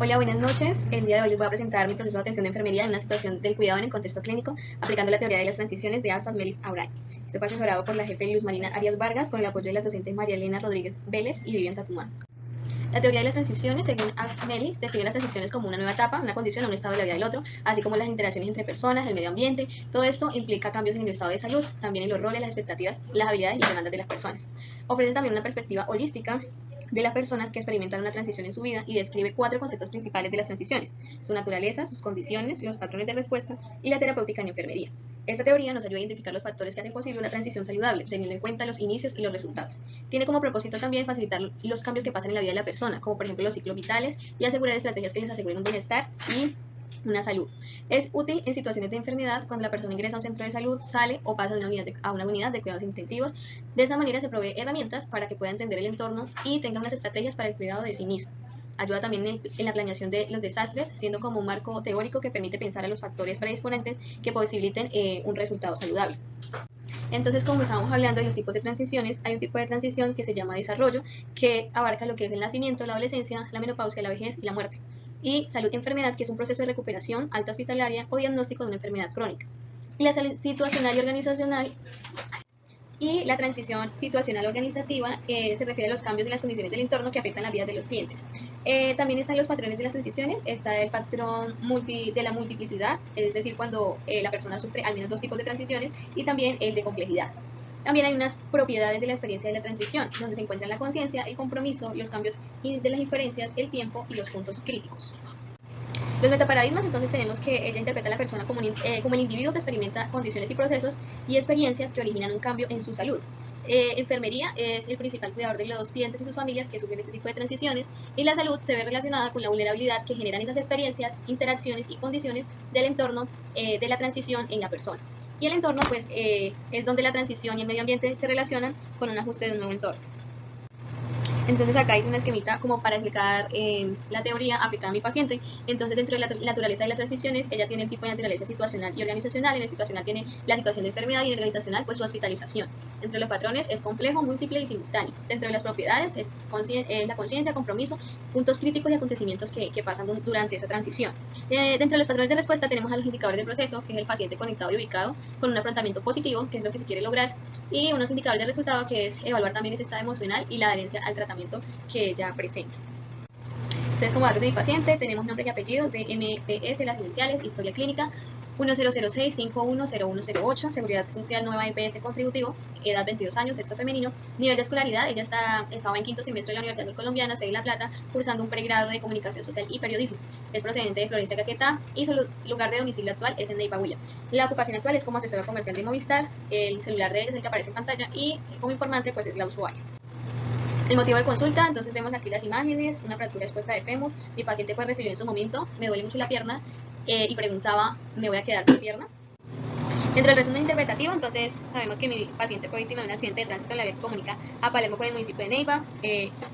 Hola, buenas noches. El día de hoy les voy a presentar mi proceso de atención de enfermería en una situación del cuidado en el contexto clínico, aplicando la teoría de las transiciones de AFAD Melis Auray. Esto fue asesorado por la jefe Luz Marina Arias Vargas, con el apoyo de las docentes María Elena Rodríguez Vélez y Vivian Tatumá. La teoría de las transiciones, según AFAD Melis, define las transiciones como una nueva etapa, una condición o un estado de la vida del otro, así como las interacciones entre personas, el medio ambiente. Todo esto implica cambios en el estado de salud, también en los roles, las expectativas, las habilidades y las demandas de las personas. Ofrece también una perspectiva holística de las personas que experimentan una transición en su vida y describe 4 conceptos principales de las transiciones: su naturaleza, sus condiciones, los patrones de respuesta y la terapéutica en enfermería. Esta teoría nos ayuda a identificar los factores que hacen posible una transición saludable, teniendo en cuenta los inicios y los resultados. Tiene como propósito también facilitar los cambios que pasan en la vida de la persona, como por ejemplo los ciclos vitales, y asegurar estrategias que les aseguren un bienestar y una salud. Es útil en situaciones de enfermedad cuando la persona ingresa a un centro de salud, sale o pasa a una unidad de cuidados intensivos. De esa manera se provee herramientas para que pueda entender el entorno y tenga unas estrategias para el cuidado de sí mismo. Ayuda también en la planeación de los desastres, siendo como un marco teórico que permite pensar a los factores predisponentes que posibiliten un resultado saludable. Entonces, como estábamos hablando de los tipos de transiciones, hay un tipo de transición que se llama desarrollo, que abarca lo que es el nacimiento, la adolescencia, la menopausia, la vejez y la muerte. Y salud y enfermedad, que es un proceso de recuperación, alta hospitalaria o diagnóstico de una enfermedad crónica. Y la salud situacional y organizacional y la transición situacional organizativa se refiere a los cambios en las condiciones del entorno que afectan la vida de los clientes. También están los patrones de las transiciones. Está el patrón de la multiplicidad, es decir, cuando la persona sufre al menos 2 tipos de transiciones, y también el de complejidad. También hay unas propiedades de la experiencia de la transición, donde se encuentran la conciencia, el compromiso, los cambios de las inferencias, el tiempo y los puntos críticos. Los metaparadigmas, entonces, tenemos que ella interpreta a la persona como el individuo que experimenta condiciones y procesos y experiencias que originan un cambio en su salud. Enfermería es el principal cuidador de los clientes y sus familias que sufren este tipo de transiciones, y la salud se ve relacionada con la vulnerabilidad que generan esas experiencias, interacciones y condiciones del entorno de la transición en la persona. Y el entorno, pues, es donde la transición y el medio ambiente se relacionan con un ajuste de un nuevo entorno. Entonces acá hice un esquemita como para explicar la teoría aplicada a mi paciente. Entonces, dentro de la naturaleza de las transiciones, ella tiene el tipo de naturaleza situacional y organizacional. En el situacional tiene la situación de enfermedad, y en el organizacional pues su hospitalización. Entre los patrones es complejo, múltiple y simultáneo. Dentro de las propiedades es la conciencia, compromiso, puntos críticos y acontecimientos que pasan durante esa transición. Dentro de los patrones de respuesta tenemos a los indicadores de proceso, que es el paciente conectado y ubicado con un afrontamiento positivo, que es lo que se quiere lograr, y unos indicadores de resultado, que es evaluar también ese estado emocional y la adherencia al tratamiento que ella presenta. Entonces, como datos de mi paciente, tenemos nombre y apellidos de MPS, las iniciales, historia clínica 1006-510108, seguridad social nueva EPS contributivo, edad 22 años, sexo femenino, nivel de escolaridad, ella estaba en quinto semestre de la Universidad Colombiana, sede de La Plata, cursando un pregrado de comunicación social y periodismo. Es procedente de Florencia, Caquetá, y su lugar de domicilio actual es en Neiva, Huila. La ocupación actual es como asesora comercial de Movistar. El celular de ella es el que aparece en pantalla, y como informante pues es la usuaria. El motivo de consulta, entonces vemos aquí las imágenes: una fractura expuesta de fémur. Mi paciente pues refirió en su momento: me duele mucho la pierna, y preguntaba: ¿me voy a quedar sin pierna? Dentro del resumen interpretativo, entonces sabemos que mi paciente fue víctima de un accidente de tránsito en la vía que comunica a Palermo con el municipio de Neiva.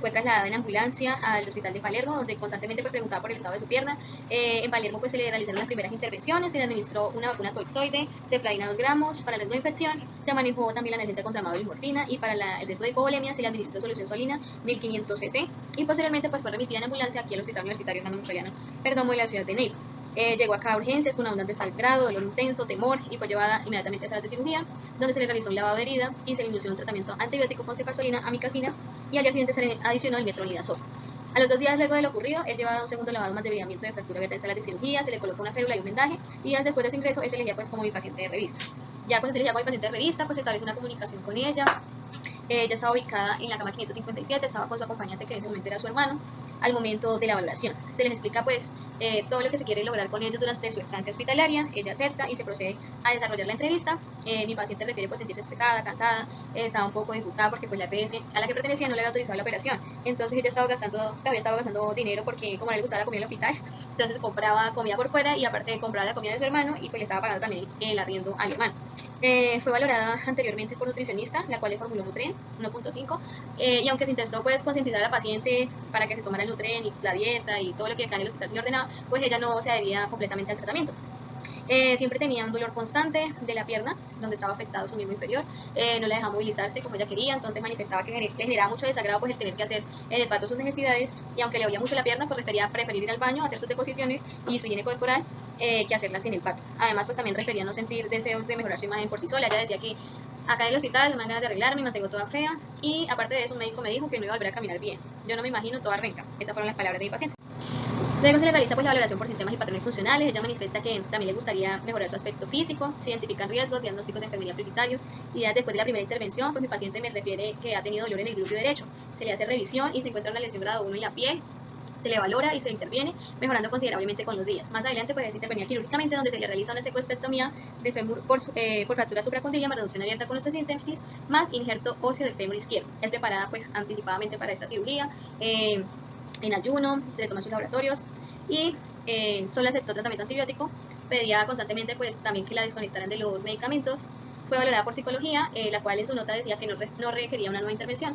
Fue trasladada en ambulancia al hospital de Palermo, donde constantemente fue preguntaba por el estado de su pierna. En Palermo pues se le realizaron las primeras intervenciones, se le administró una vacuna toxoide, ceflaina 2 gramos para el riesgo de infección, se manejó también la analgesia contra amado y morfina, y para el riesgo de hipovolemia se le administró solución solina 1500 cc, y posteriormente pues fue remitida en ambulancia aquí al Hospital Universitario Hernando Montoriano Perdomo de la ciudad de Neiva. Llegó acá a urgencias con abundante sangrado, dolor intenso, temor, y fue llevada inmediatamente a salas de cirugía, donde se le realizó un lavado de herida y se le inició un tratamiento antibiótico con cefazolina, amicacina, y al día siguiente se le adicionó el metronidazol. A los 2 días luego de lo ocurrido, es llevado a un segundo lavado más de debridamiento de fractura abierta en salas de cirugía, se le coloca una férula y un vendaje, y días después de su ingreso es elegida pues como mi paciente de revista. Ya cuando se elegía como mi paciente de revista, pues se establece una comunicación con ella. Ella estaba ubicada en la cama 557, estaba con su acompañante, que en ese momento era su hermano, al momento de la valoración. Se les explica pues todo lo que se quiere lograr con ellos durante su estancia hospitalaria. Ella acepta y se procede a desarrollar la entrevista. Mi paciente refiere pues sentirse estresada, cansada, estaba un poco disgustada porque pues la EPS a la que pertenecía no le había autorizado la operación. Entonces ella había estado gastando dinero, porque como no le gustaba la comida en el hospital, entonces compraba comida por fuera, y aparte compraba la comida de su hermano, y pues le estaba pagando también el arriendo al hermano. Fue valorada anteriormente por nutricionista, la cual le formuló Nutren 1.5, y aunque se intentó pues concientizar a la paciente para que se tomara el Nutren y la dieta y todo lo que acá en el hospital se le ordenaba, pues ella no se adhería completamente al tratamiento. Siempre tenía un dolor constante de la pierna, donde estaba afectado su miembro inferior, no la dejaba movilizarse como ella quería, entonces manifestaba que le generaba mucho desagrado pues el tener que hacer en el pato sus necesidades, y aunque le dolía mucho la pierna, pues preferir ir al baño, hacer sus deposiciones y su higiene corporal, que hacerlas en el pato. Además, pues también refería no sentir deseos de mejorar su imagen por sí sola. Ella decía que acá en el hospital no me dan ganas de arreglarme, me mantengo toda fea, y aparte de eso un médico me dijo que no iba a volver a caminar bien. Yo no me imagino toda renca. Esas fueron las palabras de mi paciente. Luego se le realiza pues la valoración por sistemas y patrones funcionales. Ella manifiesta que también le gustaría mejorar su aspecto físico, se identifican riesgos, diagnósticos de enfermería prioritarios, y ya después de la primera intervención, pues mi paciente me refiere que ha tenido dolor en el glúteo derecho. Se le hace revisión y se encuentra una lesión grado 1 en la piel, se le valora y se interviene, mejorando considerablemente con los días. Más adelante pues se intervenía quirúrgicamente, donde se le realiza una secuestrectomía de fémur por fractura supracondiliar, más reducción abierta con osteosíntesis, más injerto óseo del fémur izquierdo. Es preparada pues anticipadamente para esta cirugía, en ayuno, se le toman sus laboratorios, y solo aceptó tratamiento antibiótico. Pedía constantemente pues también que la desconectaran de los medicamentos. Fue valorada por psicología, la cual en su nota decía que no requería una nueva intervención.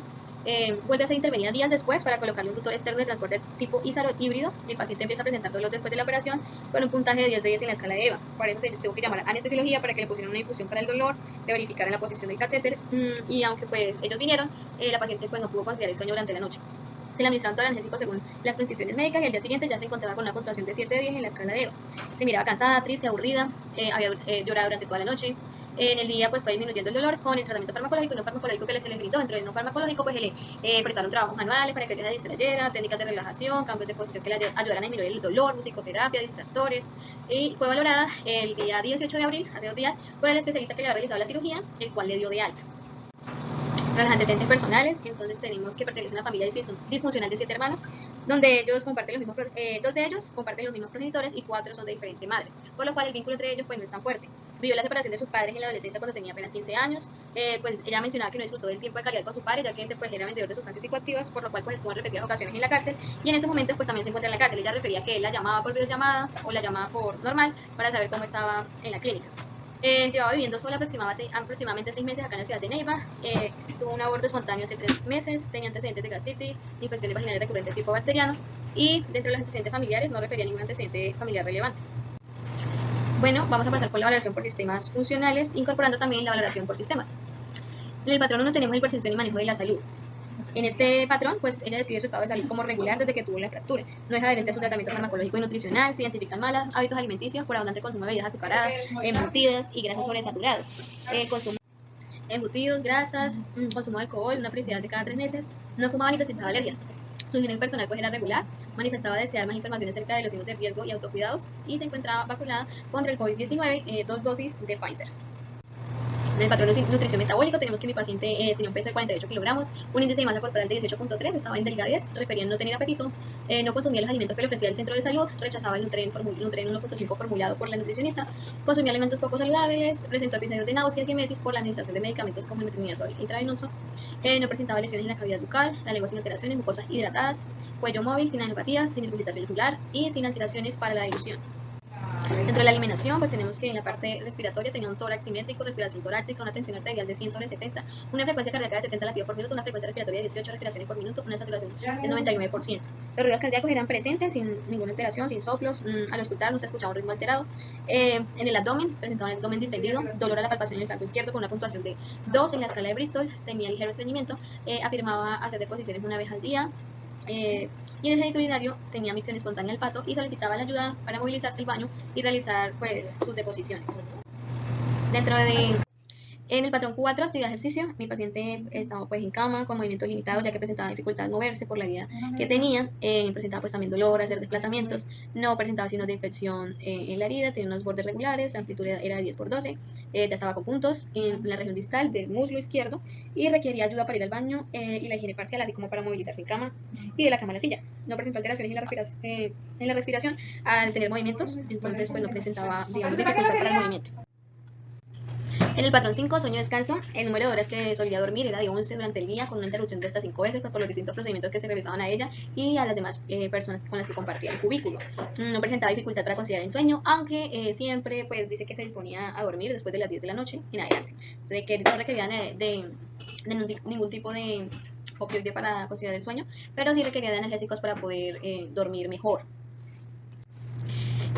Vuelve a ser intervenida días después para colocarle un tutor externo de transporte tipo ISARO híbrido. Mi paciente empieza a presentar dolor después de la operación con un puntaje de 10 de 10 en la escala de EVA. Por eso se tuvo que llamar a anestesiología para que le pusieran una infusión para el dolor, le verificaran la posición del catéter, y aunque pues ellos vinieron, la paciente pues no pudo conciliar el sueño durante la noche. Se le administraron todo el analgésico según las prescripciones médicas, y al día siguiente ya se encontraba con una puntuación de 7 de 10 en la escala de EVA. Se miraba cansada, triste, aburrida, había llorado durante toda la noche. En el día pues fue disminuyendo el dolor con el tratamiento farmacológico y no farmacológico que se le brindó. Dentro del no farmacológico pues se le prestaron trabajos manuales para que ella se distrayera, técnicas de relajación, cambios de posición que le ayudaran a disminuir el dolor, musicoterapia, distractores, y fue valorada el día 18 de abril, hace 2 días, por el especialista que le había realizado la cirugía, el cual le dio de alta. Para los antecedentes personales, entonces tenemos que pertenece a una familia disfuncional de 7 hermanos, donde ellos comparten los mismos, 2 de ellos comparten los mismos progenitores y 4 son de diferente madre, por lo cual el vínculo entre ellos pues no es tan fuerte. Vivió la separación de sus padres en la adolescencia cuando tenía apenas 15 años, pues ella mencionaba que no disfrutó del tiempo de calidad con su padre, ya que este pues era vendedor de sustancias psicoactivas, por lo cual pues estuvo en repetidas ocasiones en la cárcel, y en ese momento pues también se encuentra en la cárcel. Ella refería que él la llamaba por videollamada o la llamaba por normal para saber cómo estaba en la clínica. Llevaba viviendo sola aproximadamente 6 meses acá en la ciudad de Neiva. Tuvo un aborto espontáneo hace 3 meses, tenía antecedentes de gastritis, infecciones vaginales recurrentes tipo bacteriano, y dentro de los antecedentes familiares no refería a ningún antecedente familiar relevante. Bueno, vamos a pasar con la valoración por sistemas funcionales, incorporando también la valoración por sistemas. En el patrón 1 tenemos el percepción y manejo de la salud. En este patrón, pues ella describe su estado de salud como regular desde que tuvo la fractura. No es adherente a su tratamiento farmacológico y nutricional, se identifican malos hábitos alimenticios por abundante consumo de bebidas azucaradas, embutidas y grasas sobresaturadas. Consumo embutidos, grasas, consumo de alcohol, una periodicidad de cada 3 meses, no fumaba ni presentaba alergias. Su higiene personal pues era regular, manifestaba desear más información acerca de los signos de riesgo y autocuidados, y se encontraba vacunada contra el COVID-19, 2 dosis de Pfizer. En el patrón de nutrición metabólico tenemos que mi paciente tenía un peso de 48 kilogramos, un índice de masa corporal de 18.3, estaba en delgadez, refería no tener apetito, no consumía los alimentos que le ofrecía el centro de salud, rechazaba el Nutren 1.5 formulado por la nutricionista, consumía alimentos poco saludables, presentó episodios de náuseas y emesis por la administración de medicamentos como metronidazol intravenoso, no presentaba lesiones en la cavidad bucal, la lengua sin alteraciones, mucosas hidratadas, cuello móvil, sin aneuropatías, sin irritación ocular y sin alteraciones para la dilución. Dentro de la eliminación, pues tenemos que en la parte respiratoria tenía un tórax simétrico, respiración torácica, una tensión arterial de 100 sobre 70, una frecuencia cardíaca de 70 latidos por minuto, una frecuencia respiratoria de 18 respiraciones por minuto, una saturación del 99%. Los ruidos cardíacos eran presentes, sin ninguna alteración, sin soplos. Al auscultar no se escuchaba un ritmo alterado. En el abdomen, presentaba un abdomen distendido, dolor a la palpación en el flanco izquierdo con una puntuación de 2 en la escala de Bristol, tenía ligero estreñimiento, afirmaba hacer deposiciones una vez al día. Y en ese urinario tenía micción espontánea al pato y solicitaba la ayuda para movilizarse al baño y realizar pues sus deposiciones. Dentro de En el patrón 4, actividad de ejercicio, mi paciente estaba pues en cama con movimientos limitados, ya que presentaba dificultad en moverse por la herida que tenía, presentaba pues también dolor, hacer desplazamientos, no presentaba signos de infección en la herida, tenía unos bordes regulares, la amplitud era de 10 por 12, ya estaba con puntos en la región distal del muslo izquierdo y requería ayuda para ir al baño y la higiene parcial, así como para movilizarse en cama y de la cama a la silla. No presentó alteraciones en la respiración al tener movimientos, entonces pues no presentaba, digamos, dificultad para el movimiento. En el patrón 5, sueño descanso, el número de horas que solía dormir era de 11 durante el día, con una interrupción de hasta 5 veces pues, por los distintos procedimientos que se realizaban a ella y a las demás personas con las que compartía el cubículo. No presentaba dificultad para conciliar el sueño, aunque siempre pues, dice que se disponía a dormir después de las 10 de la noche en adelante. No requería de ningún tipo de opioide para conciliar el sueño, pero sí requería de analgésicos para poder dormir mejor.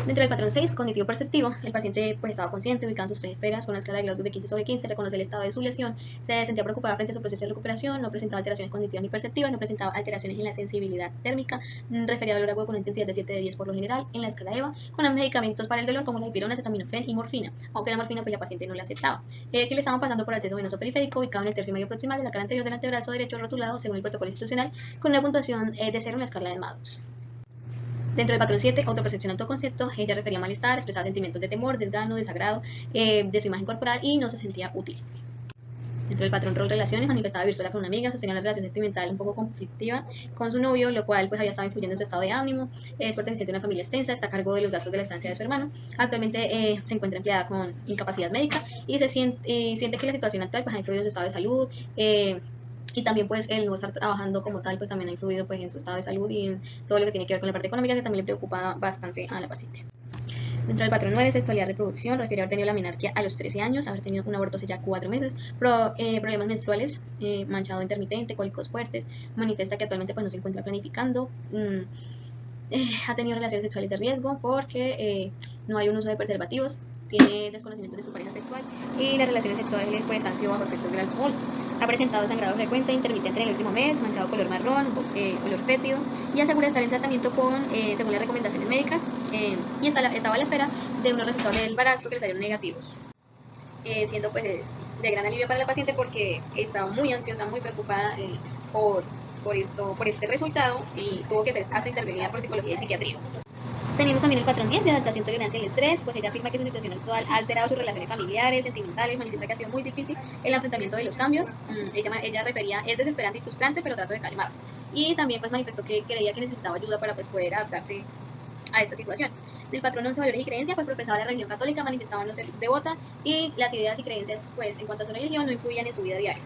Dentro del patrón 6, cognitivo perceptivo, el paciente pues estaba consciente, ubicado en sus 3 esferas, con una escala de Glasgow de 15/15, reconoce el estado de su lesión, se sentía preocupada frente a su proceso de recuperación, no presentaba alteraciones cognitivas ni perceptivas, no presentaba alteraciones en la sensibilidad térmica, refería dolor agudo con intensidad de 7/10 por lo general, en la escala EVA, con medicamentos para el dolor como la dipirona, acetaminofén y morfina, aunque la morfina pues la paciente no la aceptaba, que le estaban pasando por acceso venoso periférico, ubicado en el tercio medio proximal de la cara anterior del antebrazo derecho rotulado según el protocolo institucional, con una puntuación de 0 en la escala de Maddox. Dentro del patrón 7, autopercepción autoconcepto, ella refería malestar, expresaba sentimientos de temor, desgano, desagrado de su imagen corporal y no se sentía útil. Dentro del patrón rol relaciones, manifestaba vivir sola con una amiga, sostenía una relación sentimental un poco conflictiva con su novio, lo cual pues había estado influyendo en su estado de ánimo, es perteneciente a una familia extensa, está a cargo de los gastos de la estancia de su hermano, actualmente se encuentra empleada con incapacidad médica y siente que la situación actual pues ha influido en su estado de salud, y también pues el no estar trabajando como tal pues también ha influido pues en su estado de salud y en todo lo que tiene que ver con la parte económica, que también le preocupa bastante a la paciente. Dentro del patrón 9, sexualidad, reproducción, refiere a haber tenido la menarquia a los 13 años, haber tenido un aborto hace ya 4 meses, problemas menstruales, manchado intermitente, cólicos fuertes, manifiesta que actualmente pues no se encuentra planificando, ha tenido relaciones sexuales de riesgo porque no hay un uso de preservativos, tiene desconocimiento de su pareja sexual y las relaciones sexuales pues han sido bajo efectos del alcohol. Ha presentado sangrado frecuente, intermitente en el último mes, manchado color marrón, color fétido y asegura estar en tratamiento según las recomendaciones médicas y estaba a la espera de unos resultados del embarazo que le salieron negativos. Siendo pues de gran alivio para la paciente porque estaba muy ansiosa, muy preocupada por este resultado y tuvo que ser hasta intervenida por psicología y psiquiatría. Tenemos también el patrón 10 de adaptación, tolerancia al estrés, pues ella afirma que su situación actual ha alterado sus relaciones familiares, sentimentales, manifiesta que ha sido muy difícil el enfrentamiento de los cambios. Ella refería, es desesperante y frustrante, pero trato de calmar. Y también pues manifestó que creía que necesitaba ayuda para pues poder adaptarse a esta situación. El patrón 11, valores y creencias, pues profesaba la religión católica, manifestaba no ser devota y las ideas y creencias pues en cuanto a su religión no influían en su vida diaria.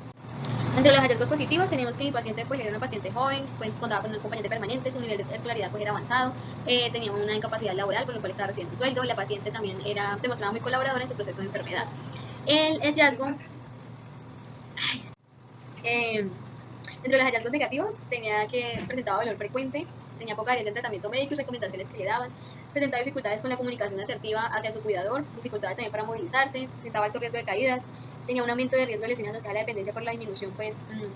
Entre los hallazgos positivos tenemos que mi paciente pues era una paciente joven, pues, contaba con un acompañante permanente, su nivel de escolaridad pues era avanzado, tenía una incapacidad laboral por lo cual estaba recibiendo un sueldo, la paciente también se mostraba muy colaboradora en su proceso de enfermedad. El hallazgo, dentro de los hallazgos negativos tenía que presentaba dolor frecuente, tenía poca adherencia al tratamiento médico y recomendaciones que le daban, presentaba dificultades con la comunicación asertiva hacia su cuidador, dificultades también para movilizarse, presentaba alto riesgo de caídas, tenía un aumento de riesgo de lesiones asociadas a la dependencia por la disminución pues,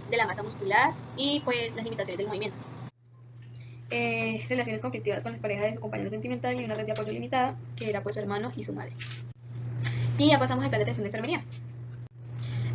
de la masa muscular y pues las limitaciones del movimiento. Relaciones conflictivas con las parejas de su compañero sentimental y una red de apoyo limitada, que era pues su hermano y su madre. Y ya pasamos al plan de atención de enfermería.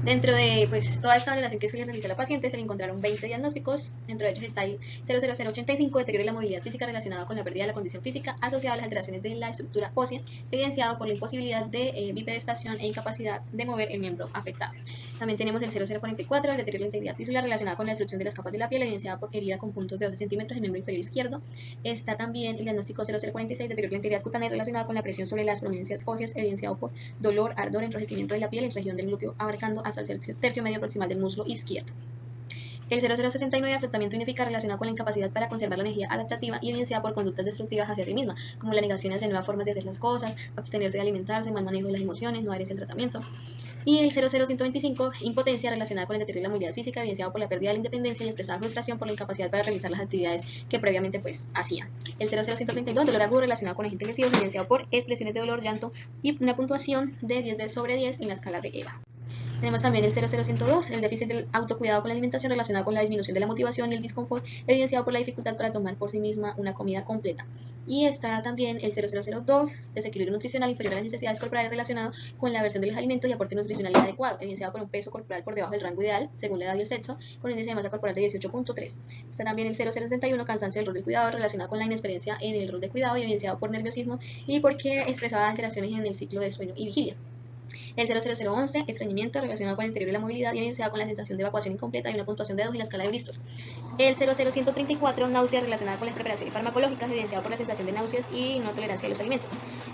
Dentro de pues, toda esta valoración que se le realizó a la paciente, se le encontraron 20 diagnósticos, dentro de ellos está el 00085, deterioro de la movilidad física relacionado con la pérdida de la condición física asociada a las alteraciones de la estructura ósea, evidenciado por la imposibilidad de bipedestación e incapacidad de mover el miembro afectado. También tenemos el 0044, el deterioro de la integridad tisular relacionada con la destrucción de las capas de la piel, evidenciada por herida con puntos de 12 centímetros en el miembro inferior izquierdo. Está también el diagnóstico 0046, deterioro de la integridad cutánea relacionada con la presión sobre las prominencias óseas, evidenciado por dolor, ardor, enrojecimiento de la piel en región del glúteo, abarcando hasta el tercio medio proximal del muslo izquierdo. El 0069, afrontamiento ineficaz relacionado con la incapacidad para conservar la energía adaptativa y evidenciada por conductas destructivas hacia sí misma, como la negación hacia nuevas formas de hacer las cosas, abstenerse de alimentarse, mal manejo de las emociones, no adherencia al tratamiento. Y el 00125, impotencia relacionada con el deterioro de la movilidad física, evidenciado por la pérdida de la independencia y expresada frustración por la incapacidad para realizar las actividades que previamente pues hacía. El 00132, dolor agudo relacionado con agentes lesivos, evidenciado por expresiones de dolor, llanto y una puntuación de 10/10 en la escala de EVA. Tenemos también el 00102, el déficit del autocuidado con la alimentación relacionado con la disminución de la motivación y el disconfort, evidenciado por la dificultad para tomar por sí misma una comida completa. Y está también el 0002, desequilibrio nutricional inferior a las necesidades corporales relacionado con la aversión de los alimentos y aporte nutricional inadecuado, evidenciado por un peso corporal por debajo del rango ideal, según la edad y el sexo, con un índice de masa corporal de 18.3. Está también el 0061, cansancio del rol del cuidado, relacionado con la inexperiencia en el rol de cuidado y evidenciado por nerviosismo y porque expresaba alteraciones en el ciclo de sueño y vigilia. El 00011, estreñimiento relacionado con el deterioro de la movilidad y evidenciado con la sensación de evacuación incompleta y una puntuación de 2 en la escala de Bristol. El 00134, náusea relacionada con la preparación y farmacológicas, evidenciado por la sensación de náuseas y no tolerancia a los alimentos.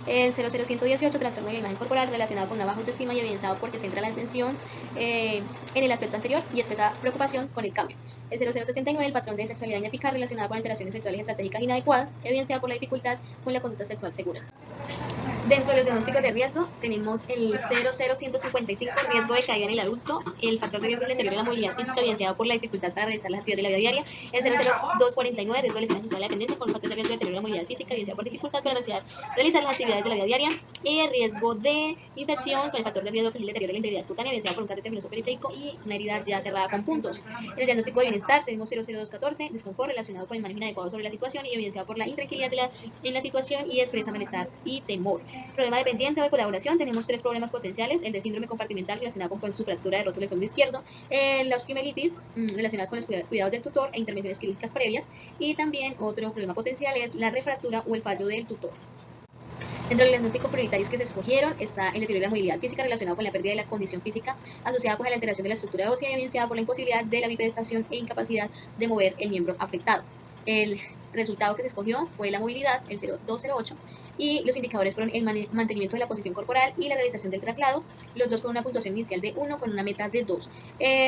El 00118, trastorno de la imagen corporal relacionado con una baja autoestima y evidenciado porque centra la atención en el aspecto anterior y expresa preocupación con el cambio. El 0069, el patrón de sexualidad ineficaz relacionado con alteraciones sexuales estratégicas inadecuadas, evidenciado por la dificultad con la conducta sexual segura. Dentro de los diagnósticos de riesgo tenemos el 00155, riesgo de caída en el adulto, el factor de riesgo del deterioro de la movilidad física evidenciado por la dificultad para realizar las actividades de la vida diaria, el 00249, riesgo de lesión asociada a la dependencia con un factor de riesgo de deterioro de la movilidad física evidenciado por dificultad para realizar las actividades de la vida diaria, y el riesgo de infección con el factor de riesgo que es el deterioro de la integridad cutánea evidenciado por un catéter venoso periférico y una herida ya cerrada con puntos. En el diagnóstico de bienestar tenemos 00214, desconfort relacionado con el manejo inadecuado sobre la situación y evidenciado por la intranquilidad en la situación y expresa malestar y temor. Problema dependiente o de colaboración, tenemos 3 problemas potenciales: el de síndrome compartimental relacionado con su fractura de rótulo del fémur izquierdo, la osteomielitis relacionadas con los cuidados del tutor e intervenciones quirúrgicas previas, y también otro problema potencial es la refractura o el fallo del tutor. Dentro de los diagnósticos prioritarios que se escogieron está el deterioro de la movilidad física relacionado con la pérdida de la condición física asociada pues a la alteración de la estructura ósea y evidenciada por la imposibilidad de la bipedestación e incapacidad de mover el miembro afectado. El resultado que se escogió fue la movilidad, el 0208, y los indicadores fueron el mantenimiento de la posición corporal y la realización del traslado, los dos con una puntuación inicial de 1 con una meta de 2.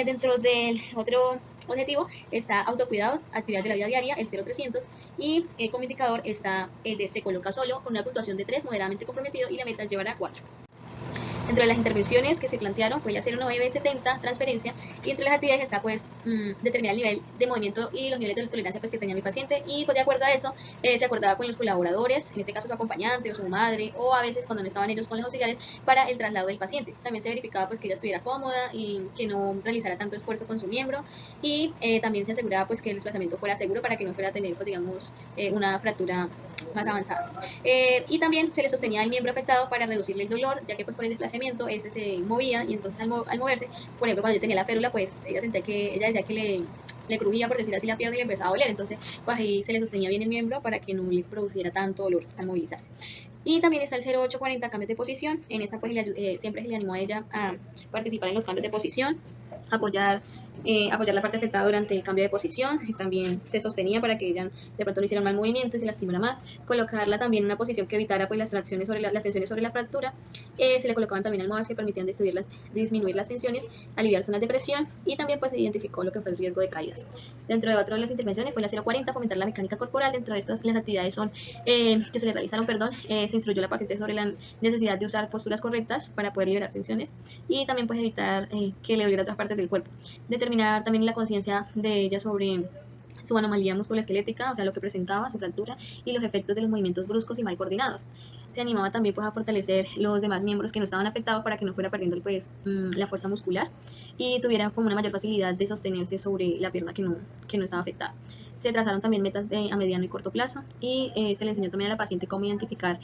Dentro del otro objetivo está autocuidados, actividades de la vida diaria, el 0300, y como indicador está el de se coloca solo con una puntuación de 3, moderadamente comprometido, y la meta es llevar a 4. Dentro de las intervenciones que se plantearon fue hacer una OB70, transferencia, y entre las actividades está pues determinar el nivel de movimiento y los niveles de tolerancia pues que tenía mi paciente, y pues de acuerdo a eso se acordaba con los colaboradores, en este caso su acompañante o su madre, o a veces cuando no estaban ellos con los auxiliares, para el traslado del paciente. También se verificaba pues que ella estuviera cómoda y que no realizara tanto esfuerzo con su miembro, y también se aseguraba pues que el desplazamiento fuera seguro para que no fuera a tener pues digamos una fractura más avanzada. Y también se le sostenía el miembro afectado para reducirle el dolor, ya que pues por el desplazamiento ese se movía, y entonces al moverse, por ejemplo cuando yo tenía la férula, pues ella decía que le crujía, por decir así, la pierna y le empezaba a doler, entonces pues ahí se le sostenía bien el miembro para que no le produciera tanto dolor al movilizarse. Y también está el 0840, cambios de posición. En esta pues siempre se le animó a ella a participar en los cambios de posición, apoyar la parte afectada durante el cambio de posición. También se sostenía para que ella de pronto no hiciera un mal movimiento y se lastimara más. Colocarla también en una posición que evitara pues las tensiones sobre la fractura. Se le colocaban también almohadas que permitían disminuir las tensiones, aliviar zonas de presión, y también pues se identificó lo que fue el riesgo de caídas. Dentro de otras de las intervenciones fue la 040, fomentar la mecánica corporal. Dentro de estas las actividades son que se le realizaron, se instruyó a la paciente sobre la necesidad de usar posturas correctas para poder liberar tensiones, y también pues evitar que le doliera otras partes del cuerpo. Determinar también la conciencia de ella sobre su anomalía musculoesquelética, o sea, lo que presentaba, su fractura, y los efectos de los movimientos bruscos y mal coordinados. Se animaba también pues a fortalecer los demás miembros que no estaban afectados para que no fuera perdiendo pues la fuerza muscular y tuviera como una mayor facilidad de sostenerse sobre la pierna que no estaba afectada. Se trazaron también metas a mediano y corto plazo, y se le enseñó también a la paciente cómo identificar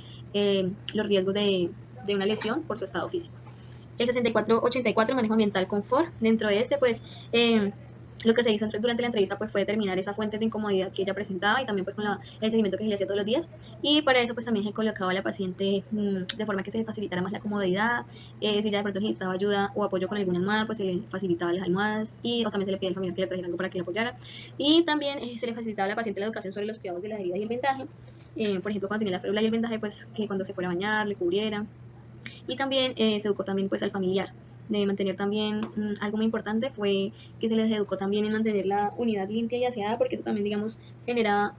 los riesgos de una lesión por su estado físico. El 6484, manejo ambiental confort. Dentro de este pues lo que se hizo durante la entrevista pues fue determinar esa fuente de incomodidad que ella presentaba, y también pues con el seguimiento que se le hacía todos los días, y para eso pues también se colocaba a la paciente de forma que se le facilitara más la comodidad. Si ella de pronto necesitaba ayuda o apoyo con alguna almohada, pues se le facilitaba las almohadas, o también se le pedía al familiar que le trajera algo para que le apoyara, y también se le facilitaba a la paciente la educación sobre los cuidados de las heridas y el vendaje. Por ejemplo, cuando tenía la férula y el vendaje, pues que cuando se fuera a bañar le cubriera. Y también se educó también pues al familiar de mantener también algo muy importante fue que se les educó también en mantener la unidad limpia y aseada, porque eso también digamos genera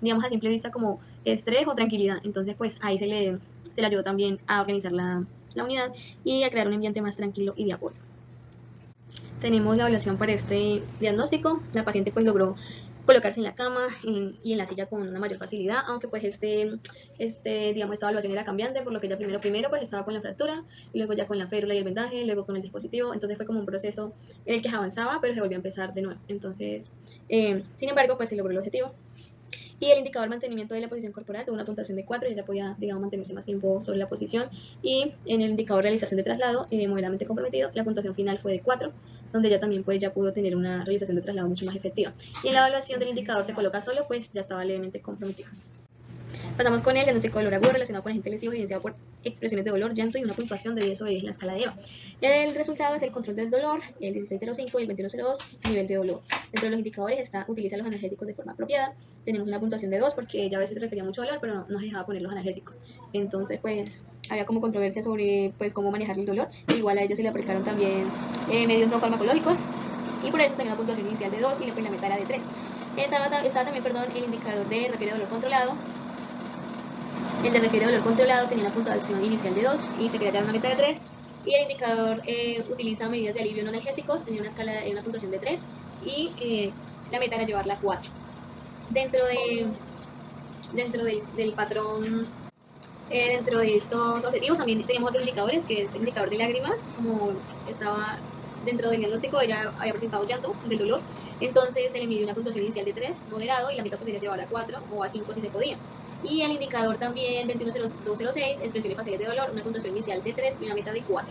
digamos a simple vista como estrés o tranquilidad. Entonces pues ahí se le ayudó también a organizar la unidad y a crear un ambiente más tranquilo y de apoyo. Tenemos la evaluación para este diagnóstico. La paciente pues logró colocarse en la cama y en la silla con una mayor facilidad, aunque pues digamos, esta evaluación era cambiante, por lo que ella primero pues estaba con la fractura, y luego ya con la férula y el vendaje, luego con el dispositivo. Entonces fue como un proceso en el que se avanzaba, pero se volvió a empezar de nuevo. Entonces, sin embargo, pues se logró el objetivo. Y el indicador mantenimiento de la posición corporal tuvo una puntuación de 4, y ella podía, digamos, mantenerse más tiempo sobre la posición. Y en el indicador realización de traslado, moderadamente comprometido, la puntuación final fue de 4, donde ella también pues ya pudo tener una realización de traslado mucho más efectiva. Y en la evaluación del indicador se coloca solo, pues ya estaba levemente comprometido. Pasamos con el diagnóstico de dolor agudo relacionado con agente lesivo evidenciado por expresiones de dolor, llanto y una puntuación de 10 sobre 10 en la escala de EVA. El resultado es el control del dolor, el 1605 y el 2102, nivel de dolor. Dentro de los indicadores está utiliza los analgésicos de forma apropiada. Tenemos una puntuación de 2 porque ella a veces refería mucho dolor, pero no se dejaba poner los analgésicos. Entonces pues había como controversia sobre pues cómo manejar el dolor. Igual a ella se le aplicaron también medios no farmacológicos, y por eso tenía una puntuación inicial de 2 y la meta era de 3. Estaba también el indicador de refiere dolor controlado, El de refiere dolor controlado tenía una puntuación inicial de 2 y se quería llevar una meta de 3. Y el indicador utiliza medidas de alivio no analgésicos, tenía una escala de una puntuación de 3 y la meta era llevarla a 4. Dentro del patrón, dentro de estos objetivos también tenemos otros indicadores, que es el indicador de lágrimas. Como estaba dentro del diagnóstico, ella había presentado llanto del dolor, entonces se le midió una puntuación inicial de 3, moderado, y la meta pues sería llevar a 4 o a 5 si se podía. Y el indicador también 210206, expresiones faciales de dolor, una puntuación inicial de 3 y una meta de 4.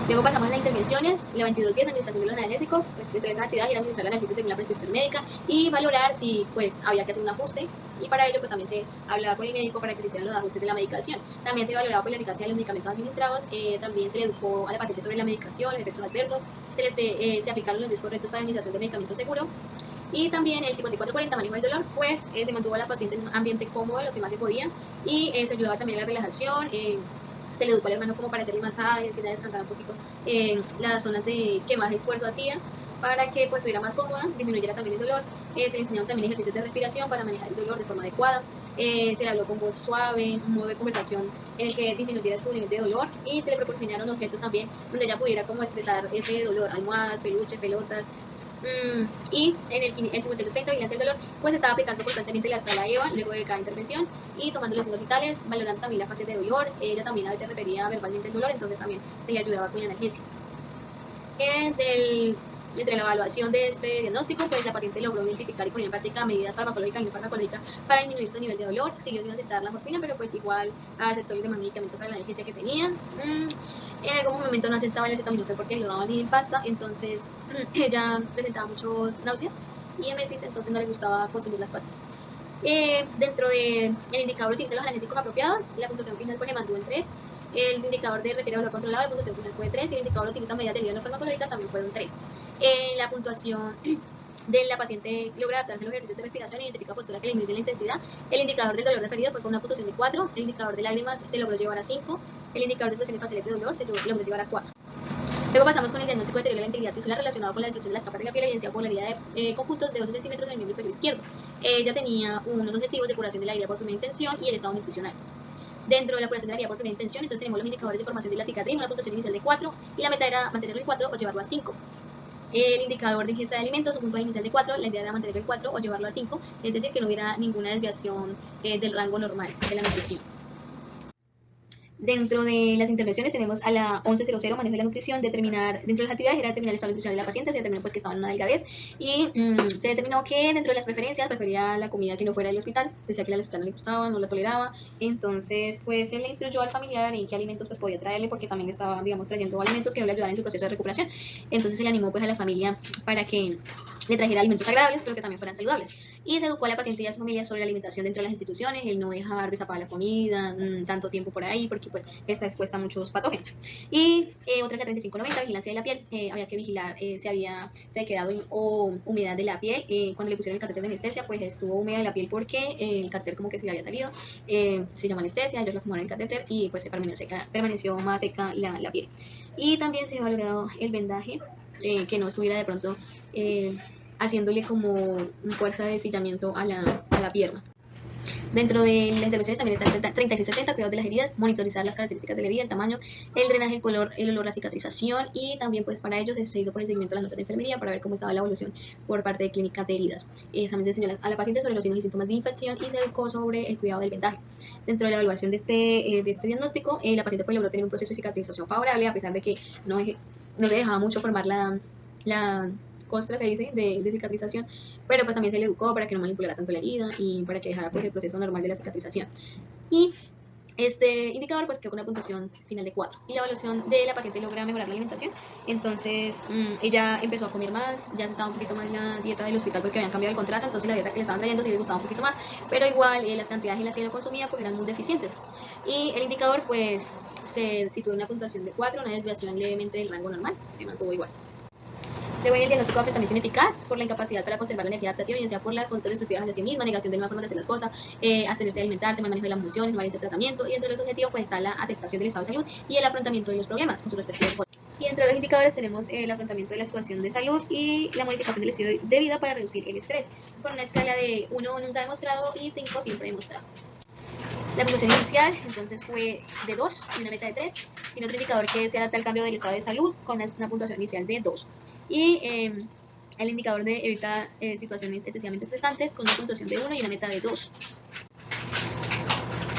Luego pasamos a las intervenciones. La 2210, administración de los analgésicos. Pues dentro de esa actividad era administrar el analgésico según la prescripción médica y valorar si pues había que hacer un ajuste, y para ello pues también se hablaba con el médico para que se hicieran los ajustes de la medicación. También se valoraba pues la eficacia de los medicamentos administrados. También se le educó a la paciente sobre la medicación, los efectos adversos. Se aplicaron los 10 correctos para la administración de medicamento seguro. Y también el 5440, manejo del dolor, pues se mantuvo a la paciente en un ambiente cómodo, lo que más se podía, y se ayudaba también a la relajación. Se le educó al hermano como para hacerle masajes, que ella descansara un poquito en las zonas que más esfuerzo hacía, para que pues estuviera más cómoda, disminuyera también el dolor. Se le enseñaron también ejercicios de respiración para manejar el dolor de forma adecuada. Se le habló con voz suave, un modo de conversación en el que disminuyera su nivel de dolor, y se le proporcionaron objetos también donde ella pudiera como expresar ese dolor, almohadas, peluches, pelotas. Y en el 5230, vigilancia del dolor, pues estaba aplicando constantemente la escala EVA luego de cada intervención y tomando los signos vitales, valorando también la fase de dolor. Ella también a veces refería verbalmente el dolor, entonces también se le ayudaba con la analgesia. Entre la evaluación de este diagnóstico, pues la paciente logró identificar y poner en práctica medidas farmacológicas y no farmacológicas para disminuir su nivel de dolor. Siguió sin aceptar la morfina, pero pues igual aceptó los demás medicamentos para la analgesia que tenía. En algún momento no aceptaba el acetaminofén porque lo daban en pasta, entonces ella presentaba muchos náuseas y emesis, entonces no le gustaba consumir las pastas. Dentro del indicador utiliza los analgésicos apropiados, la puntuación final pues se mantuvo en 3. El indicador de refiere a dolor controlado, la puntuación final fue de 3, y el indicador utiliza medidas de alivio no farmacológicas también fue de un 3. La puntuación de la paciente logra adaptarse a los ejercicios de respiración e identifica posturas que le disminuyen la intensidad. El indicador del dolor referido fue con una puntuación de 4, el indicador de lágrimas se logró llevar a 5, el indicador de expresiones faciales de dolor se logró llevar a 4. Luego pasamos con el diagnóstico de deterioro de la integridad tisular relacionado con la destrucción de las capas de la piel, evidenciado por la herida de conjuntos de 12 centímetros en el miembro inferior izquierdo. Ella tenía unos objetivos de curación de la herida por primera intención y el estado nutricional. Dentro de la curación de la herida por primera intención, entonces tenemos los indicadores de formación de la cicatriz, una puntuación inicial de 4, y la meta era mantenerlo en 4 o llevarlo a 5. El indicador de ingesta de alimentos, un puntaje inicial de 4, la idea era mantenerlo en 4 o llevarlo a 5, es decir, que no hubiera ninguna desviación del rango normal de la nutrición. Dentro de las intervenciones tenemos a la 1100, manejo de la nutrición. Dentro de las actividades era determinar el estado nutricional de la paciente. Se determinó pues que estaba en una delgadez, y se determinó que dentro de las preferencias prefería la comida que no fuera del hospital, decía que la del hospital no le gustaba, no la toleraba. Entonces pues se le instruyó al familiar en qué alimentos pues podía traerle, porque también estaba, digamos, trayendo alimentos que no le ayudaran en su proceso de recuperación. Entonces se le animó pues a la familia para que le trajera alimentos agradables, pero que también fueran saludables. Y se educó a la paciente y a su familia sobre la alimentación dentro de las instituciones, el no dejar destapada la comida tanto tiempo por ahí, porque pues está expuesta a muchos patógenos. Y otra es la 3590, vigilancia de la piel. Había que vigilar si se ha quedado o humedad de la piel. Cuando le pusieron el catéter de anestesia, pues estuvo húmeda la piel porque el catéter como que se le había salido. Se llama anestesia, ellos lo fumaron el catéter y pues permaneció más seca la piel. Y también se ha valorado el vendaje, que no estuviera de pronto haciéndole como fuerza de sellamiento a la pierna. Dentro de las intervenciones también está el 3670, cuidado de las heridas, monitorizar las características de la herida, el tamaño, el drenaje, el color, el olor, la cicatrización, y también pues para ello se hizo pues el seguimiento de las notas de enfermería para ver cómo estaba la evolución por parte de clínica de heridas. También se enseñó a la paciente sobre los signos y síntomas de infección y se educó sobre el cuidado del vendaje. Dentro de la evaluación de este diagnóstico, la paciente pues logró tener un proceso de cicatrización favorable, a pesar de que no se dejaba mucho formar la costra, se dice, de cicatrización, pero pues también se le educó para que no manipulara tanto la herida y para que dejara pues el proceso normal de la cicatrización. Y este indicador pues quedó con una puntuación final de 4. Y la evaluación de la paciente logra mejorar la alimentación, entonces ella empezó a comer más, ya se estaba un poquito más en la dieta del hospital porque habían cambiado el contrato, entonces la dieta que le estaban trayendo sí le gustaba un poquito más, pero igual las cantidades en las que ella consumía pues eran muy deficientes. Y el indicador pues se situó en una puntuación de 4, una desviación levemente del rango normal, se mantuvo igual. Luego el diagnóstico de afrontamiento ineficaz por la incapacidad para conservar la energía adaptativa, evidenciada por las conductas destructivas de sí misma, negación de nuevas formas de hacer las cosas, abstenerse de alimentarse, mal manejo de las emociones, no valencia de tratamiento, y dentro de los objetivos pues está la aceptación del estado de salud y el afrontamiento de los problemas con sus respectivos códigos. Y dentro de los indicadores tenemos el afrontamiento de la situación de salud y la modificación del estilo de vida para reducir el estrés, con una escala de 1 nunca demostrado y 5 siempre demostrado. La puntuación inicial entonces fue de 2 y una meta de 3. Tiene otro indicador que se adapta al cambio del estado de salud con una puntuación inicial de 2. Y el indicador de evita situaciones excesivamente estresantes con una puntuación de 1 y una meta de 2.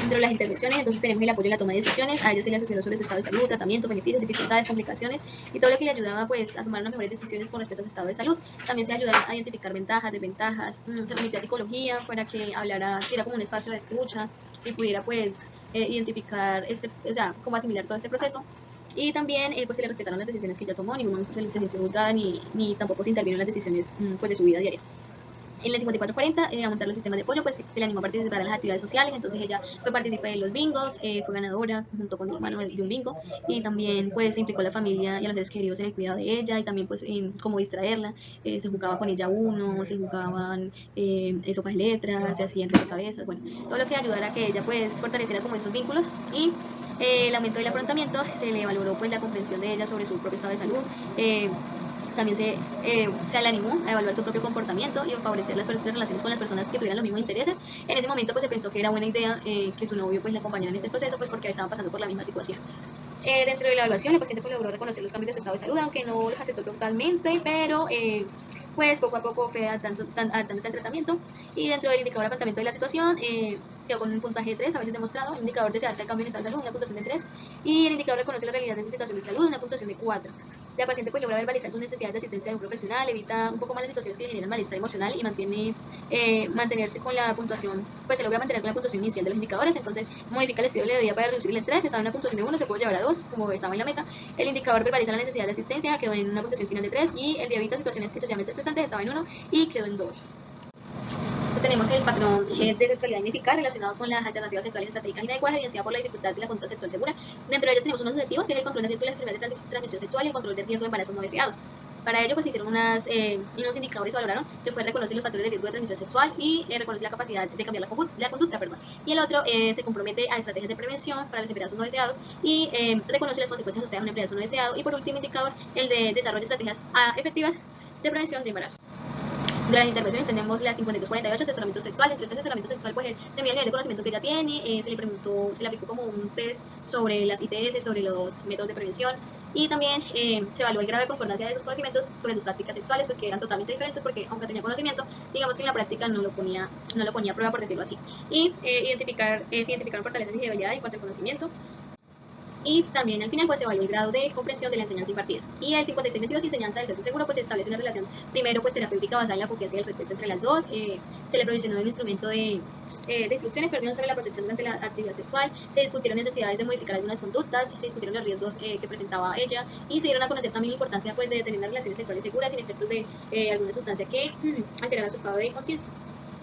Dentro de las intervenciones, entonces tenemos el apoyo en la toma de decisiones. A ella se le asesoró sobre su estado de salud, tratamiento, beneficios, dificultades, complicaciones y todo lo que le ayudaba pues a tomar unas mejores decisiones con respecto a su estado de salud. También se ayudaba a identificar ventajas, desventajas. Se remitió a psicología para que hablara, era como un espacio de escucha y pudiera pues identificar cómo asimilar todo este proceso. Y también pues se le respetaron las decisiones que ella tomó, en ningún momento se sintió juzgada ni tampoco se intervino en las decisiones pues de su vida diaria. En el 5440, a montar los sistemas de apoyo, pues se le animó a participar en las actividades sociales, entonces ella fue partícipe de los bingos, fue ganadora junto con mi hermano de un bingo, y también pues se implicó a la familia y a los seres queridos en el cuidado de ella, y también pues en cómo distraerla, se jugaba con ella uno, se jugaban sopas de letras, se hacían rompecabezas, bueno, todo lo que ayudara a que ella pues fortaleciera como esos vínculos, y el aumento del afrontamiento se le valoró pues la comprensión de ella sobre su propio estado de salud, también se le animó a evaluar su propio comportamiento y a favorecer las relaciones con las personas que tuvieran los mismos intereses. En ese momento pues se pensó que era buena idea que su novio pues le acompañara en este proceso, pues porque estaban pasando por la misma situación. Dentro de la evaluación, la paciente pues logró reconocer los cambios de su estado de salud, aunque no los aceptó totalmente, pero pues poco a poco fue adaptándose al tratamiento. Y dentro del indicador de afrontamiento de la situación, quedó con un puntaje de 3, a veces demostrado, un indicador de se adapta al cambio en estado de salud, una puntuación de 3, y el indicador reconoce la realidad de su situación de salud, una puntuación de 4. La paciente pues logra verbalizar sus necesidades de asistencia de un profesional, evita un poco más las situaciones que le generan malestar emocional y mantenerse con la puntuación, pues se logra mantener con la puntuación inicial de los indicadores, entonces modifica el estilo de vida para reducir el estrés, estaba en una puntuación de 1, se puede llevar a 2, como estaba en la meta. El indicador verbaliza la necesidad de asistencia, quedó en una puntuación final de 3, y el de evita situaciones excesivamente estresantes estaba en 1 y quedó en 2. Tenemos el patrón de sexualidad ineficaz relacionado con las alternativas sexuales estratégicas inadecuadas evidenciada por la dificultad de la conducta sexual segura. Dentro de ellas tenemos unos objetivos, que es el control de riesgo de las enfermedades de transmisión sexual y el control de riesgo de embarazos no deseados. Para ello pues hicieron unos indicadores, valoraron, que fue reconocer los factores de riesgo de transmisión sexual y reconocer la capacidad de cambiar la conducta. Y el otro se compromete a estrategias de prevención para los embarazos no deseados y reconoce las consecuencias asociadas a un embarazo no deseado. Y por último indicador, el de desarrollo de estrategias efectivas de prevención de embarazos. De las intervenciones tenemos la 5248, asesoramiento sexual. Entre este asesoramiento sexual, pues también el nivel de conocimiento que ella tiene, se le aplicó como un test sobre las ITS, sobre los métodos de prevención, y también se evaluó el grado de concordancia de sus conocimientos sobre sus prácticas sexuales, pues que eran totalmente diferentes, porque aunque tenía conocimiento, digamos que en la práctica no lo ponía a prueba, por decirlo así. Y se identificaron fortalezas y debilidades en cuanto al conocimiento. Y también al final pues se evalúa el grado de comprensión de la enseñanza impartida. Y el 5622, enseñanza del sexo seguro, pues se establece una relación primero pues terapéutica basada en la confianza y el respeto entre las dos. Se le provisionó un instrumento de instrucciones sobre la protección durante la actividad sexual. Se discutieron necesidades de modificar algunas conductas, se discutieron los riesgos que presentaba ella, y se dieron a conocer también la importancia pues de tener unas relaciones sexuales seguras sin efectos de alguna sustancia que alterara su estado de conciencia.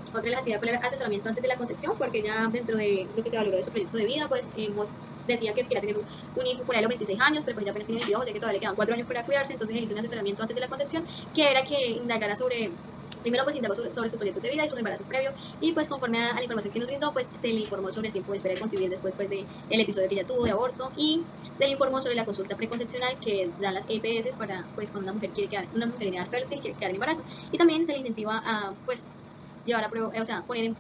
Otra de las actividades fue el asesoramiento antes de la concepción, porque ya dentro de lo que se valoró de su proyecto de vida, pues decía que quería tener un hijo por ahí a los 26 años, pero pues ya apenas tiene 22, o sea que todavía le quedan 4 años para cuidarse. Entonces le hizo un asesoramiento antes de la concepción, que era que indagara primero pues indagó sobre su proyecto de vida y su embarazo previo, y pues conforme a la información que nos brindó, pues se le informó sobre el tiempo de espera de concebir después pues del episodio que ella tuvo de aborto, y se le informó sobre la consulta preconcepcional que dan las EPS para pues cuando una mujer en edad fértil quiere quedar en embarazo, y también se le incentiva a pues llevar a prueba, o sea, poner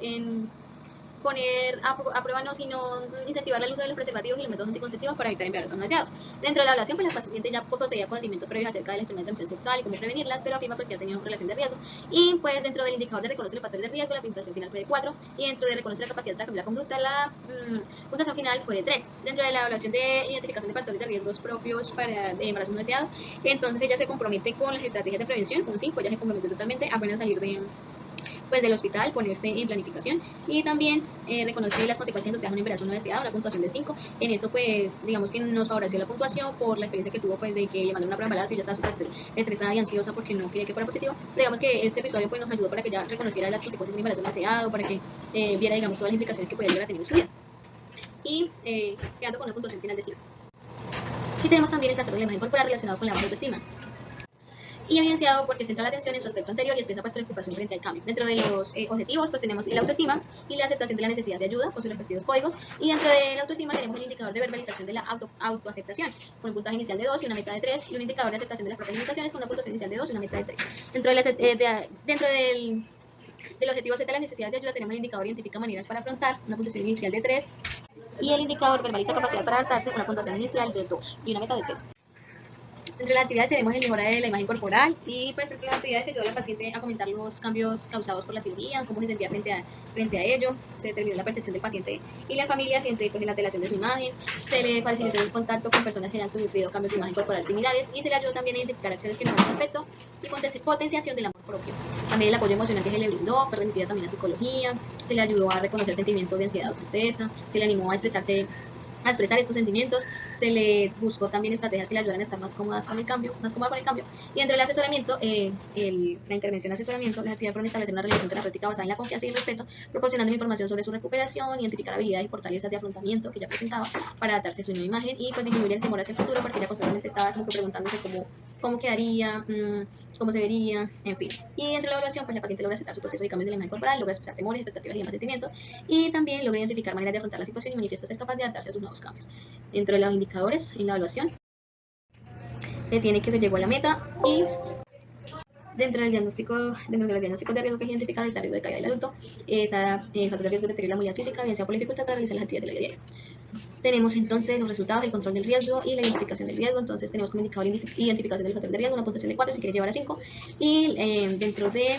a prueba no, sino incentivar el uso de los preservativos y los métodos anticonceptivos para evitar embarazos no deseados. Dentro de la evaluación, pues la paciente ya poseía conocimiento previo acerca de la enfermedad de transmisión sexual y cómo prevenirlas, pero afirma pues que ha tenido relación de riesgo. Y pues dentro del indicador de reconocer los factores de riesgo, la puntuación final fue de 4, y dentro de reconocer la capacidad para cambiar la conducta, la puntuación final fue de 3. Dentro de la evaluación de identificación de factores de riesgos propios para embarazos no deseados, entonces ella se compromete con las estrategias de prevención, con 5, ya se comprometió totalmente, apenas salir del hospital, ponerse en planificación, y también reconoce las consecuencias asociadas a un embarazo no deseado, una puntuación de 5. En esto pues digamos que nos favoreció la puntuación por la experiencia que tuvo pues de que le mandaron una prueba de embarazo y ya estaba súper estresada y ansiosa porque no quería que fuera positivo, pero digamos que este episodio pues nos ayudó para que ella reconociera las consecuencias de un embarazo no deseado, para que viera digamos todas las implicaciones que podía llegar a tener en su vida, y quedando con una puntuación final de 5. Y tenemos también el trastorno de la imagen corporal relacionado con la baja autoestima, y evidenciado porque centra la atención en su aspecto anterior y expresa pues preocupación frente al cambio. Dentro de los objetivos pues tenemos la autoestima y la aceptación de la necesidad de ayuda con sus respectivos códigos, y dentro de la autoestima tenemos el indicador de verbalización de la autoaceptación con un puntaje inicial de 2 y una meta de 3, y un indicador de aceptación de las propias limitaciones con una puntuación inicial de 2 y una meta de 3. Dentro del Del objetivo Z, las necesidades de ayuda, tenemos el indicador identifica maneras para afrontar, una puntuación inicial de 3, y el indicador verbaliza capacidad para adaptarse, una puntuación inicial de 2 y una meta de 3. Entre las actividades tenemos el mejora de la imagen corporal y pues entre las actividades se ayuda a la paciente a comentar los cambios causados por la cirugía, cómo se sentía frente a ello, se determinó la percepción del paciente y la familia frente pues, en la alteración de su imagen, se le facilitó el contacto con personas que han sufrido cambios de imagen corporal similares y se le ayudó también a identificar acciones que mejoran su aspecto y potenciación del amor propio. También el apoyo emocional que se le brindó fue remitido también a psicología, se le ayudó a reconocer sentimientos de ansiedad o tristeza, se le animó a expresar estos sentimientos, se le buscó también estrategias que le ayudaran a estar más cómoda con el cambio, y dentro del asesoramiento, la intervención de asesoramiento, las actividades fueron establecer una relación terapéutica basada en la confianza y el respeto, proporcionando información sobre su recuperación, identificar habilidades y fortalezas de afrontamiento que ya presentaba para adaptarse a su nueva imagen y pues disminuir el temor hacia el futuro porque ella constantemente estaba como que preguntándose cómo quedaría, cómo se vería, en fin. Y dentro de la evaluación, pues la paciente logra aceptar su proceso de cambios de la imagen corporal, logra expresar temores, expectativas y demás sentimientos, y también logra identificar maneras de afrontar la situación y manifiesta ser capaz de adaptarse a sus nuevos cambios. Dentro de los indicadores en la evaluación, se tiene que se llegó a la meta y dentro de los diagnósticos de riesgo que es identificar el riesgo de caída del adulto, está el factor de riesgo de deterioro de la movilidad física, bien sea por dificultad para realizar las actividades de la vida diaria. Tenemos entonces los resultados del control del riesgo y la identificación del riesgo. Entonces tenemos como indicador identificación del factor de riesgo, una puntuación de 4, si quiere llevar a 5. Y dentro de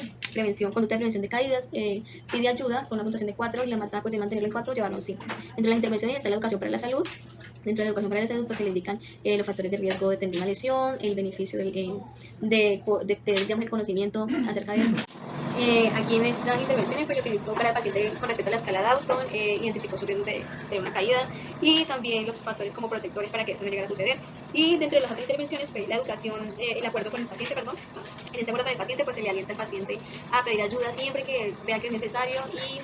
conducta de prevención de caídas, pide ayuda con una puntuación de 4 y la meta pues de mantenerlo en 4, llevarlo a 5. Dentro de las intervenciones está la educación para la salud. Dentro de la educación para la salud pues se le indican los factores de riesgo de tener una lesión, el beneficio de tener digamos, el conocimiento acerca de esto. Aquí en estas intervenciones pues, lo que hizo para el paciente con respecto a la escala Dalton, identificó su riesgo de una caída y también los factores como protectores para que eso no llegara a suceder. Y dentro de las otras intervenciones, pues la educación, el acuerdo con el paciente, en este acuerdo con el paciente pues se le alienta al paciente a pedir ayuda siempre que vea que es necesario y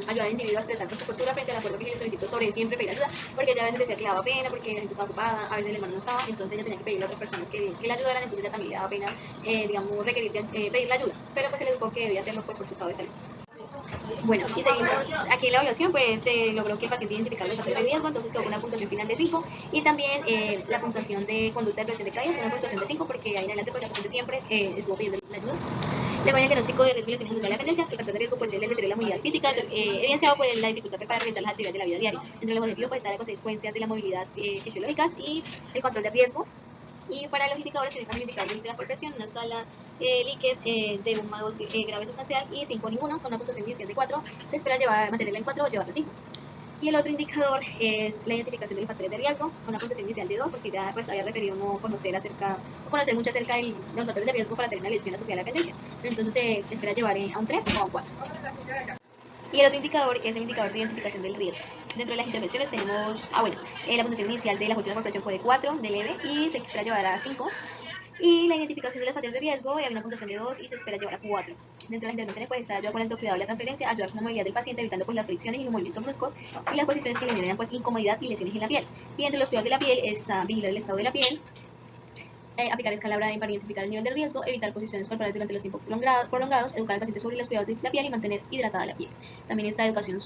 ayudar al individuo a expresar su postura frente al acuerdo que se le solicitó sobre siempre pedir ayuda, porque ella a veces decía que le daba pena porque la gente estaba ocupada, a veces el hermano no estaba, entonces ella tenía que pedirle a otras personas que le ayudaran, entonces ella también le daba pena, digamos, pedirle ayuda, pero pues se le educó que debía hacerlo pues por su estado de salud. Bueno, y seguimos aquí en la evaluación, pues se logró que el paciente identificara los factores de riesgo, entonces quedó con una puntuación final de 5 y también la puntuación de conducta de prevención de caídas fue una puntuación de 5 porque ahí en adelante pues la paciente siempre estuvo pidiendo la ayuda. Luego en el diagnóstico de riesgo y lesiones inducidas a la dependencia, el factor de riesgo pues es el deterioro de la movilidad física, evidenciado por la dificultad para realizar las actividades de la vida diaria. Entre los objetivos pues está las consecuencias de la movilidad fisiológicas y el control de riesgo. Y para los indicadores tenemos el indicador de velocidad por presión, una escala Likert de 1 a 2 grave sustancial y 5 ninguno, con una puntuación inicial de 4. Se espera mantenerla en 4 o llevarla a 5. Y el otro indicador es la identificación de los factores de riesgo, con una puntuación inicial de 2, porque ya pues, había referido no conocer mucho acerca de los factores de riesgo para tener una lesión asociada a la dependencia. Entonces se espera llevar a un 3 o a un 4. Y el otro indicador es el indicador de identificación del riesgo. Dentro de las intervenciones tenemos, la puntuación inicial de la función por presión fue de 4, de leve, y se espera llevar a 5. Y la identificación de los factores de riesgo, había una puntuación de 2 y se espera llevar a 4. Dentro de las intervenciones pues está ayudar con el cuidado de la transferencia, ayudar con la movilidad del paciente, evitando pues las fricciones y los movimientos bruscos y las posiciones que le generan pues incomodidad y lesiones en la piel. Y entre los cuidados de la piel está vigilar el estado de la piel, aplicar escala Braden para identificar el nivel de riesgo, evitar posiciones corporales durante los tiempos prolongados, educar al paciente sobre los cuidados de la piel y mantener hidratada la piel. También está educación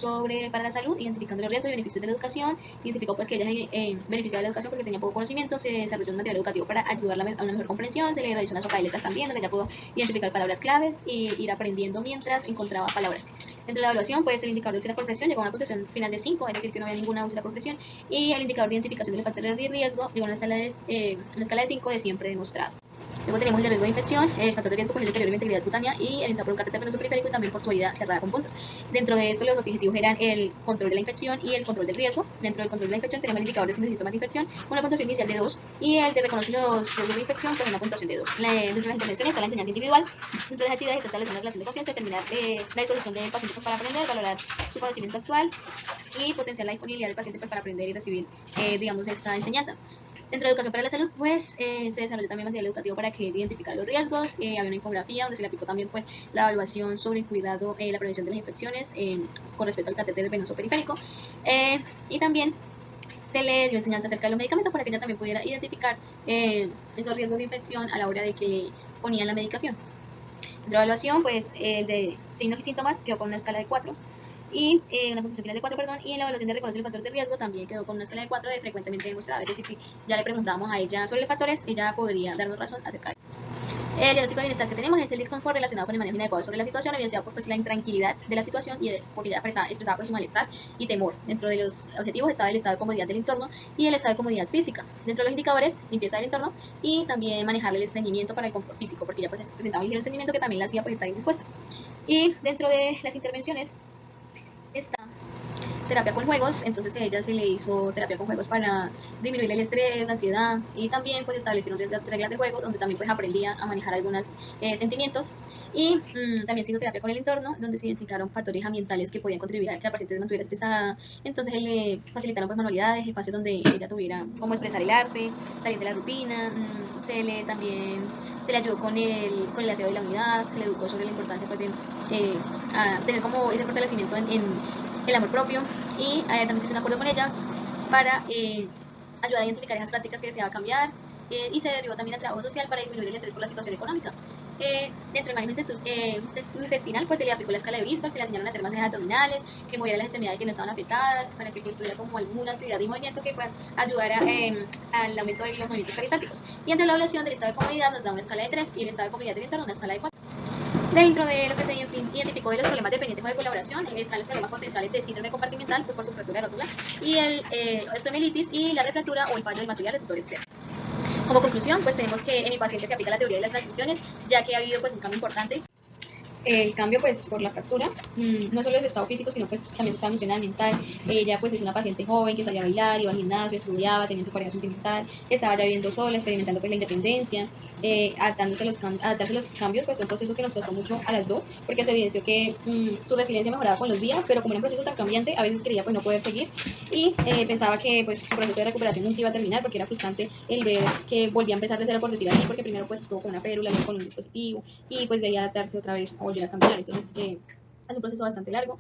para la salud, identificando los riesgos y beneficios de la educación. Se identificó pues que ella se beneficiaba de la educación porque tenía poco conocimiento, se desarrolló un material educativo para ayudarla a una mejor comprensión, se le realizó una sopa de letras también, donde ella pudo identificar palabras claves e ir aprendiendo mientras encontraba palabras. Dentro de la evaluación, pues el indicador de úlcera por presión llegó a una puntuación final de 5, es decir, que no había ninguna úlcera por presión, y el indicador de identificación de los factores de riesgo llegó a una escala de 5 de siempre demostrado. Luego tenemos el de riesgo de infección, el factor de riesgo pues el deterioro de la integridad cutánea y evidenciado por un catéter venoso periférico y también por su herida cerrada con puntos. Dentro de esto los objetivos eran el control de la infección y el control del riesgo. Dentro del control de la infección tenemos el indicador de signos y síntomas de infección, una puntuación inicial de 2 y el de reconocer los riesgos de infección pues una puntuación de 2. Dentro de las intervenciones está la enseñanza individual, dentro de las actividades está establecer una relación de confianza, determinar la disposición del paciente pues, para aprender, valorar su conocimiento actual y potenciar la disponibilidad del paciente pues, para aprender y recibir digamos esta enseñanza. Dentro de educación para la salud, pues se desarrolló también material educativo para que identificar los riesgos. Había una infografía donde se le aplicó también pues la evaluación sobre el cuidado, la prevención de las infecciones con respecto al catéter venoso periférico. Y también se le dio enseñanza acerca de los medicamentos para que ella también pudiera identificar esos riesgos de infección a la hora de que ponían la medicación. Dentro de la evaluación, pues el de signos y síntomas quedó con una escala de 4. Y una puntuación final de 4, y en la evaluación de reconocer el factor de riesgo también quedó con una escala de 4 de frecuentemente demostrado, es decir, si ya le preguntábamos a ella sobre los factores, ella podría darnos razón acerca de esto. El diagnóstico de bienestar que tenemos es el disconfort relacionado con el manejo inadecuado sobre la situación, evidenciado por pues, la intranquilidad de la situación y porque ella expresaba pues, su malestar y temor. Dentro de los objetivos estaba el estado de comodidad del entorno y el estado de comodidad física. Dentro de los indicadores, limpieza del entorno y también manejar el estreñimiento para el confort físico, porque ella pues, presentaba un ligero estreñimiento que también la hacía pues, estar indispuesta. Y dentro de las intervenciones está terapia con juegos, entonces a ella se le hizo terapia con juegos para disminuir el estrés, la ansiedad y también pues establecieron reglas de juego donde también pues aprendía a manejar algunos sentimientos y también se hizo terapia con el entorno donde se identificaron factores ambientales que podían contribuir a que la paciente no estuviera estresada, entonces le facilitaron pues manualidades, espacios donde ella tuviera cómo expresar el arte, salir de la rutina, también se le ayudó con el aseo de la unidad, se le educó sobre la importancia pues, de tener como ese fortalecimiento en el amor propio y también se hizo un acuerdo con ellas para ayudar a identificar esas prácticas que deseaba cambiar y se derivó también al trabajo social para disminuir el estrés por la situación económica. Dentro del manejo intestinal pues se le aplicó la escala de Bristol, se le enseñaron a hacer masajes abdominales, que moviera las extremidades que no estaban afectadas, para que pues tuviera como alguna actividad y movimiento que pues ayudara al aumento de los movimientos peristálticos. Y entre la evaluación del estado de comodidad nos da una escala de 3 y el estado de comodidad del entorno una escala de 4. Dentro de lo que se identificó de los problemas dependientes o de colaboración, están los problemas potenciales de síndrome compartimental pues, por su fractura de rótula y el osteomielitis y la refractura o el fallo del material del tutor externo. Como conclusión, pues tenemos que en mi paciente se aplica la teoría de las transiciones, ya que ha habido pues un cambio importante. El cambio pues por la fractura, no solo de su estado físico, sino pues también su estado emocional, mental. Ella pues es una paciente joven que salía a bailar, iba al gimnasio, estudiaba, tenía su pareja sentimental, estaba ya viviendo sola, experimentando pues la independencia, adaptarse a los cambios, pues fue un proceso que nos costó mucho a las dos, porque se evidenció que su resiliencia mejoraba con los días, pero como era un proceso tan cambiante, a veces creía pues no poder seguir y pensaba que pues su proceso de recuperación nunca iba a terminar, porque era frustrante el ver que volvía a empezar de cero, por decir así, porque primero pues estuvo con una férula, luego con un dispositivo y pues debía adaptarse otra vez a volver a cambiar. Entonces es un proceso bastante largo.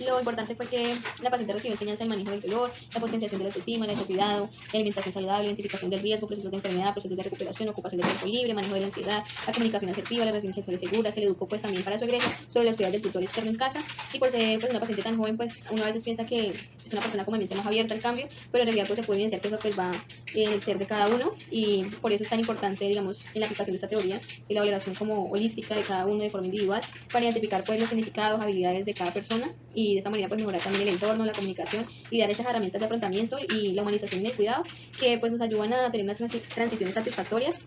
Lo importante fue que la paciente recibió enseñanza del manejo del dolor, la potenciación de la autoestima, el autocuidado, la alimentación saludable, la identificación del riesgo, procesos de enfermedad, procesos de recuperación, ocupación de tiempo libre, manejo de la ansiedad, la comunicación asertiva, las relaciones sexuales seguras. Se le educó pues también para su egreso sobre los cuidados del tutor externo en casa, y por ser pues una paciente tan joven pues uno a veces piensa que es una persona con mente más abierta al cambio, pero en realidad pues se puede evidenciar que eso pues va en el ser de cada uno, y por eso es tan importante digamos en la aplicación de esta teoría y la valoración como holística de cada uno de forma individual para identificar pues los significados, habilidades de cada persona, y de esta manera pues mejorar también el entorno, la comunicación y dar esas herramientas de afrontamiento y la humanización y el cuidado que pues nos ayudan a tener unas transiciones satisfactorias.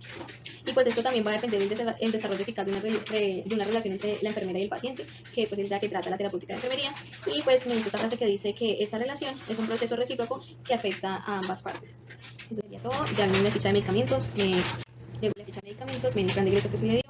Y pues esto también va a depender del desarrollo eficaz de una relación entre la enfermera y el paciente, que pues es la que trata la terapéutica de enfermería. Y pues me gusta esta frase que dice que esta relación es un proceso recíproco que afecta a ambas partes. Eso sería todo. Ya viene la ficha de medicamentos, la ficha de medicamentos, viene el plan de ingreso que se le dio.